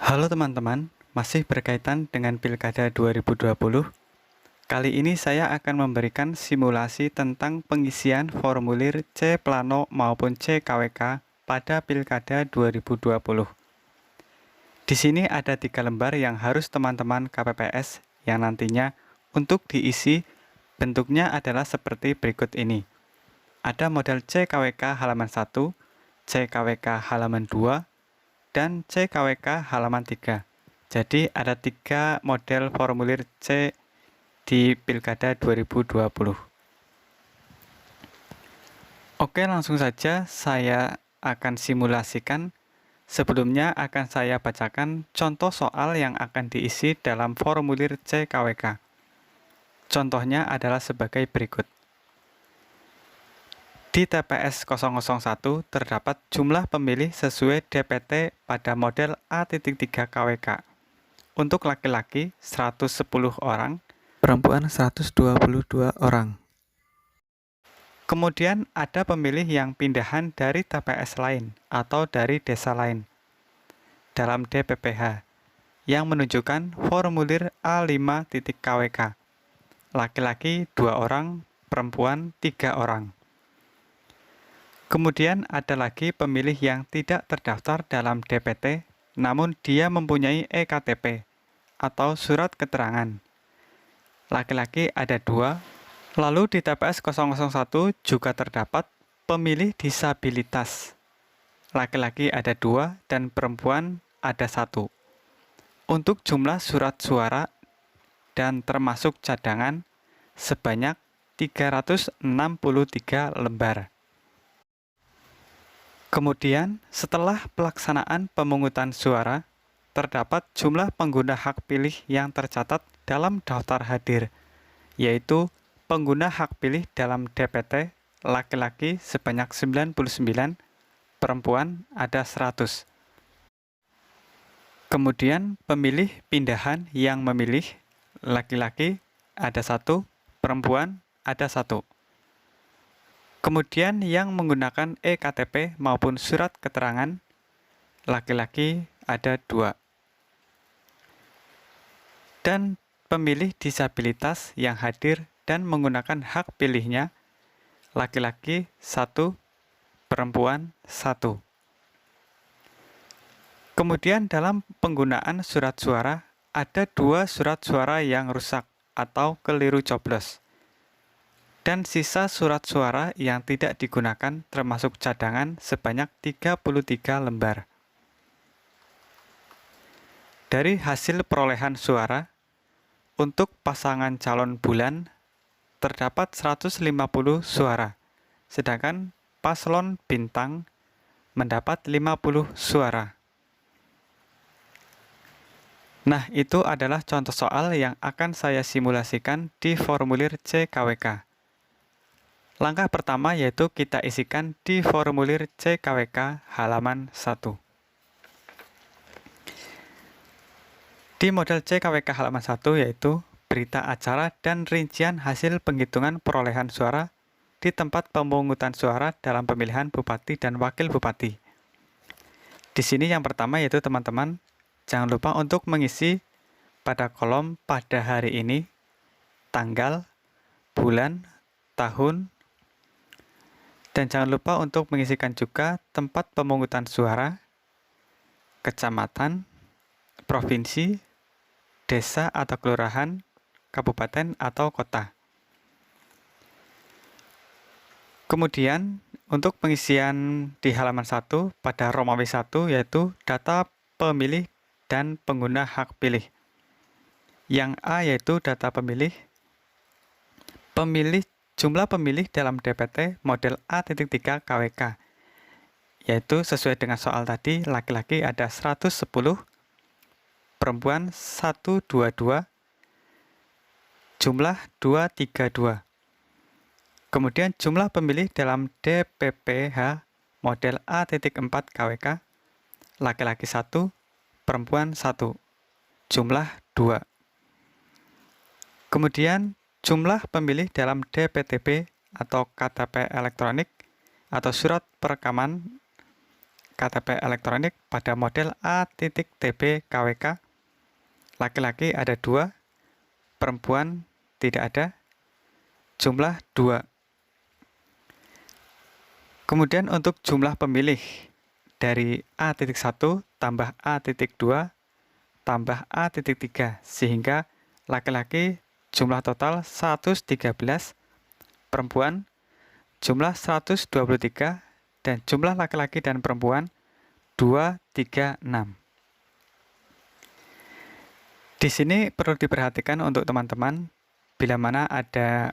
Halo teman-teman, masih berkaitan dengan Pilkada 2020. Kali ini saya akan memberikan simulasi tentang pengisian formulir C Plano maupun CKWK pada Pilkada 2020. Di sini ada 3 lembar yang harus teman-teman KPPS yang nantinya untuk diisi bentuknya adalah seperti berikut ini. Ada model CKWK halaman 1, CKWK halaman 2, dan CKWK halaman 3. Jadi ada 3 model formulir C di Pilkada 2020. Oke, langsung saja saya akan simulasikan. Sebelumnya akan saya bacakan contoh soal yang akan diisi dalam formulir CKWK. Contohnya adalah sebagai berikut. Di TPS 001 terdapat jumlah pemilih sesuai DPT pada model A.3 KWK. Untuk laki-laki 110 orang, perempuan 122 orang. Kemudian ada pemilih yang pindahan dari TPS lain atau dari desa lain dalam DPPH yang menunjukkan formulir A5.KWK. Laki-laki 2 orang, perempuan 3 orang. Kemudian ada lagi pemilih yang tidak terdaftar dalam DPT, namun dia mempunyai EKTP atau surat keterangan. Laki-laki ada 2, lalu di TPS 001 juga terdapat pemilih disabilitas. Laki-laki ada 2 dan perempuan ada 1. Untuk jumlah surat suara dan termasuk cadangan sebanyak 363 lembar. Kemudian, setelah pelaksanaan pemungutan suara, terdapat jumlah pengguna hak pilih yang tercatat dalam daftar hadir, yaitu pengguna hak pilih dalam DPT laki-laki sebanyak 99, perempuan ada 100. Kemudian, pemilih pindahan yang memilih laki-laki ada 1, perempuan ada 1. Kemudian yang menggunakan EKTP maupun surat keterangan, laki-laki ada 2. Dan pemilih disabilitas yang hadir dan menggunakan hak pilihnya, laki-laki 1, perempuan 1. Kemudian dalam penggunaan surat suara, ada 2 surat suara yang rusak atau keliru coblos. Dan sisa surat suara yang tidak digunakan termasuk cadangan sebanyak 33 lembar. Dari hasil perolehan suara, untuk pasangan calon bulan terdapat 150 suara, sedangkan paslon bintang mendapat 50 suara. Nah, itu adalah contoh soal yang akan saya simulasikan di formulir CKWK. Langkah pertama yaitu kita isikan di formulir CKWK halaman 1. Di model CKWK halaman 1 yaitu berita acara dan rincian hasil penghitungan perolehan suara di tempat pemungutan suara dalam pemilihan bupati dan wakil bupati. Di sini yang pertama yaitu teman-teman, jangan lupa untuk mengisi pada kolom pada hari ini, tanggal, bulan, tahun, dan jangan lupa untuk mengisikan juga tempat pemungutan suara, kecamatan, provinsi, desa atau kelurahan, kabupaten atau kota. Kemudian, untuk pengisian di halaman 1 pada Romawi 1 yaitu data pemilih dan pengguna hak pilih. Yang A yaitu data pemilih, jumlah pemilih dalam DPT model A.3 KWK, yaitu sesuai dengan soal tadi, laki-laki ada 110, perempuan 122, jumlah 232. Kemudian jumlah pemilih dalam DPPH model A.4 KWK, laki-laki 1, perempuan 1, jumlah 2. Kemudian jumlah pemilih dalam DPTB atau KTP elektronik atau surat perekaman KTP elektronik pada model A.TB KWK. Laki-laki ada 2, perempuan tidak ada, jumlah 2. Kemudian untuk jumlah pemilih dari A.1 tambah A.2 tambah A.3 sehingga laki-laki jumlah total 113, perempuan jumlah 123, dan jumlah laki-laki dan perempuan 236. Di sini perlu diperhatikan untuk teman-teman bila mana ada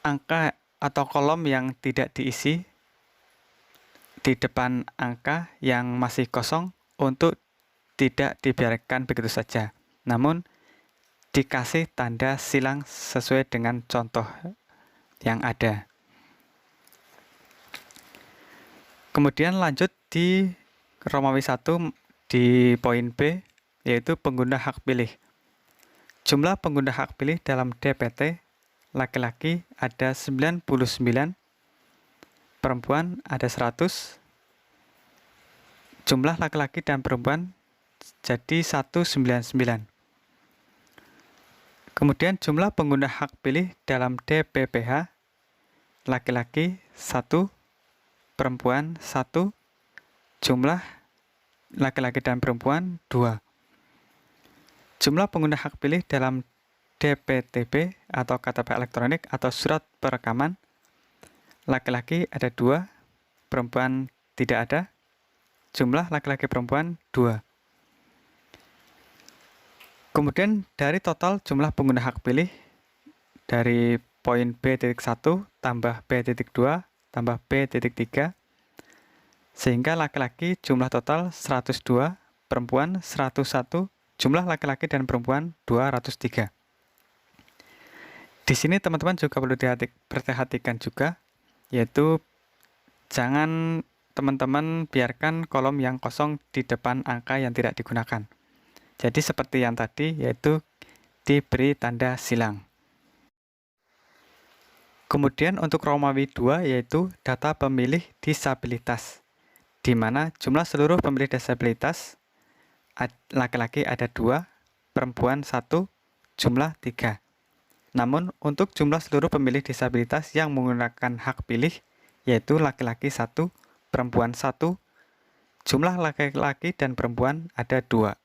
angka atau kolom yang tidak diisi di depan angka yang masih kosong untuk tidak dibiarkan begitu saja, namun dikasih tanda silang sesuai dengan contoh yang ada. Kemudian lanjut di Romawi 1 di poin B, yaitu pengguna hak pilih. Jumlah pengguna hak pilih dalam DPT, laki-laki ada 99, perempuan ada 100, jumlah laki-laki dan perempuan jadi 199. Kemudian jumlah pengguna hak pilih dalam DPPH, laki-laki 1, perempuan 1, jumlah laki-laki dan perempuan 2. Jumlah pengguna hak pilih dalam DPTB atau KTP elektronik atau surat perekaman, laki-laki ada 2, perempuan tidak ada, jumlah laki-laki perempuan 2. Kemudian dari total jumlah pengguna hak pilih dari poin B.1 tambah B.2 tambah B.3 sehingga laki-laki jumlah total 102, perempuan 101, jumlah laki-laki dan perempuan 203. Di sini teman-teman juga perlu diperhatikan juga, yaitu jangan teman-teman biarkan kolom yang kosong di depan angka yang tidak digunakan. Jadi seperti yang tadi, yaitu diberi tanda silang. Kemudian untuk Romawi 2 yaitu data pemilih disabilitas, di mana jumlah seluruh pemilih disabilitas laki-laki ada 2, perempuan 1, jumlah 3. Namun untuk jumlah seluruh pemilih disabilitas yang menggunakan hak pilih yaitu laki-laki 1, perempuan 1, jumlah laki-laki dan perempuan ada 2.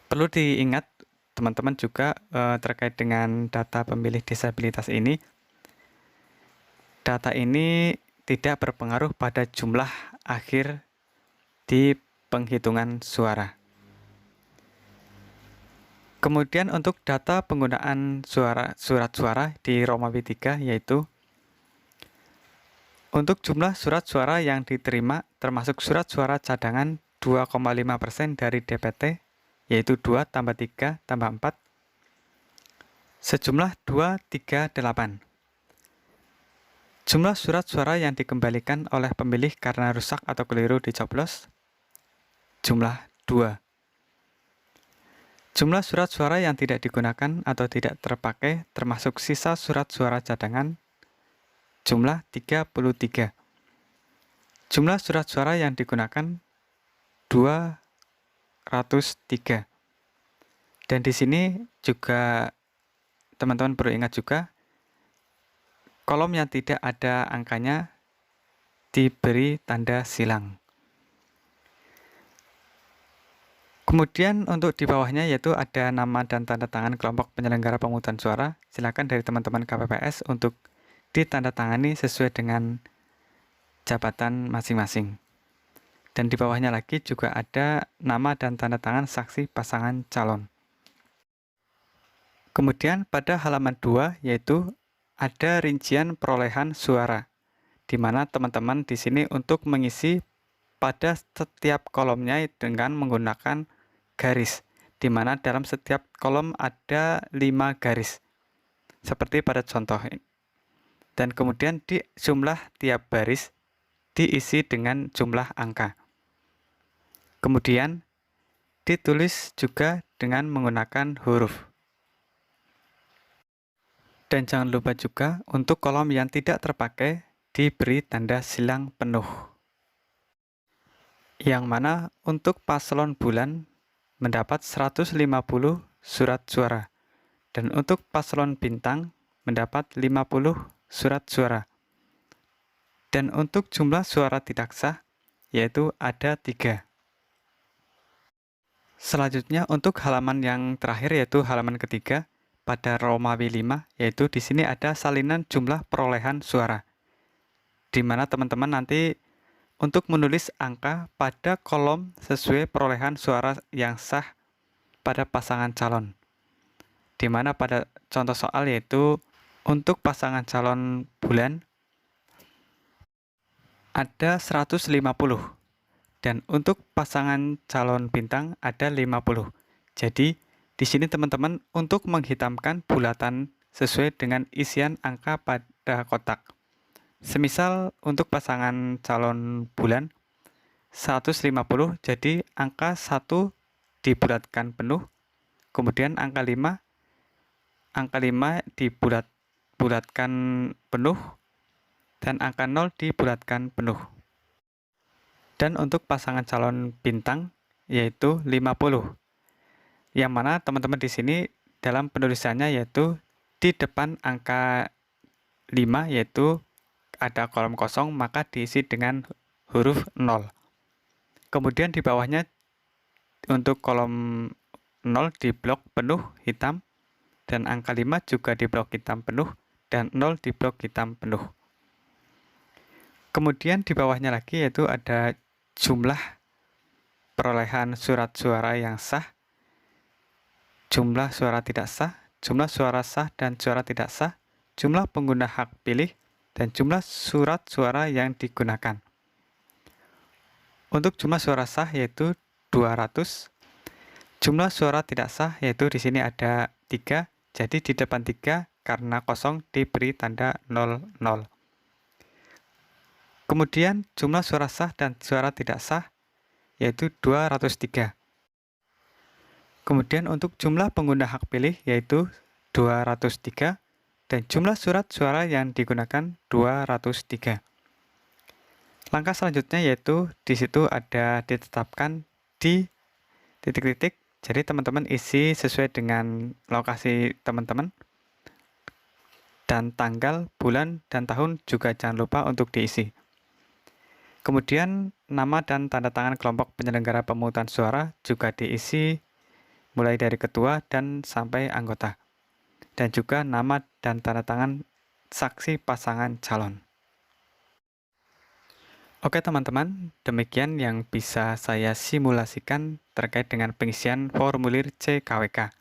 Perlu diingat teman-teman juga terkait dengan data pemilih disabilitas ini. Data ini tidak berpengaruh pada jumlah akhir di penghitungan suara. Kemudian untuk data penggunaan surat suara di Romawi 3 yaitu untuk jumlah surat suara yang diterima termasuk surat suara cadangan 2,5% dari DPT yaitu 2 tambah 3 tambah 4 sejumlah 238. Jumlah surat suara yang dikembalikan oleh pemilih karena rusak atau keliru dicoblos jumlah 2. Jumlah surat suara yang tidak digunakan atau tidak terpakai termasuk sisa surat suara cadangan jumlah 33. Jumlah surat suara yang digunakan 203. Dan di sini juga teman-teman perlu ingat juga kolom yang tidak ada angkanya diberi tanda silang. Kemudian untuk di bawahnya yaitu ada nama dan tanda tangan kelompok penyelenggara pemungutan suara. Silakan dari teman-teman KPPS untuk ditandatangani sesuai dengan jabatan masing-masing. Dan di bawahnya lagi juga ada nama dan tanda tangan saksi pasangan calon. Kemudian pada halaman 2 yaitu ada rincian perolehan suara, di mana teman-teman di sini untuk mengisi pada setiap kolomnya dengan menggunakan garis, di mana dalam setiap kolom ada 5 garis, seperti pada contoh ini. Dan kemudian di jumlah tiap baris diisi dengan jumlah angka. Kemudian ditulis juga dengan menggunakan huruf. Dan jangan lupa juga untuk kolom yang tidak terpakai diberi tanda silang penuh. Yang mana untuk paslon bulan mendapat 150 surat suara. Dan untuk paslon bintang mendapat 50 surat suara. Dan untuk jumlah suara tidak sah, yaitu ada 3. Selanjutnya untuk halaman yang terakhir yaitu halaman ketiga pada Romawi 5, yaitu di sini ada salinan jumlah perolehan suara. Di mana teman-teman nanti untuk menulis angka pada kolom sesuai perolehan suara yang sah pada pasangan calon. Di mana pada contoh soal yaitu untuk pasangan calon bulan ada 150 dan untuk pasangan calon bintang ada 50. Jadi di sini teman-teman untuk menghitamkan bulatan sesuai dengan isian angka pada kotak. Semisal untuk pasangan calon bulan 150, jadi angka 1 dibulatkan penuh, kemudian angka 5 dibulatkan penuh, dan angka 0 dibulatkan penuh. Dan untuk pasangan calon bintang yaitu 50. Yang mana teman-teman di sini dalam penulisannya yaitu di depan angka 5 yaitu ada kolom kosong, maka diisi dengan huruf 0. Kemudian di bawahnya untuk kolom 0 diblok penuh hitam, dan angka 5 juga diblok hitam penuh, dan 0 diblok hitam penuh. Kemudian di bawahnya lagi yaitu ada jumlah perolehan surat suara yang sah, jumlah suara tidak sah, jumlah suara sah dan suara tidak sah, jumlah pengguna hak pilih, dan jumlah surat suara yang digunakan. Untuk jumlah suara sah yaitu 200. Jumlah suara tidak sah yaitu di sini ada 3. Jadi di depan 3 karena kosong diberi tanda 00. Kemudian jumlah suara sah dan suara tidak sah yaitu 203. Kemudian untuk jumlah pengguna hak pilih yaitu 203. Dan jumlah surat suara yang digunakan 203. Langkah selanjutnya yaitu di situ ada ditetapkan di titik-titik. Jadi teman-teman isi sesuai dengan lokasi teman-teman. Dan tanggal, bulan, dan tahun juga jangan lupa untuk diisi. Kemudian nama dan tanda tangan kelompok penyelenggara pemungutan suara juga diisi mulai dari ketua dan sampai anggota. Dan juga nama dan tanda tangan saksi pasangan calon. Oke teman-teman, demikian yang bisa saya simulasikan terkait dengan pengisian formulir CKWK.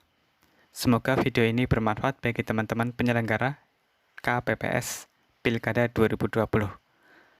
Semoga video ini bermanfaat bagi teman-teman penyelenggara KPPS Pilkada 2020.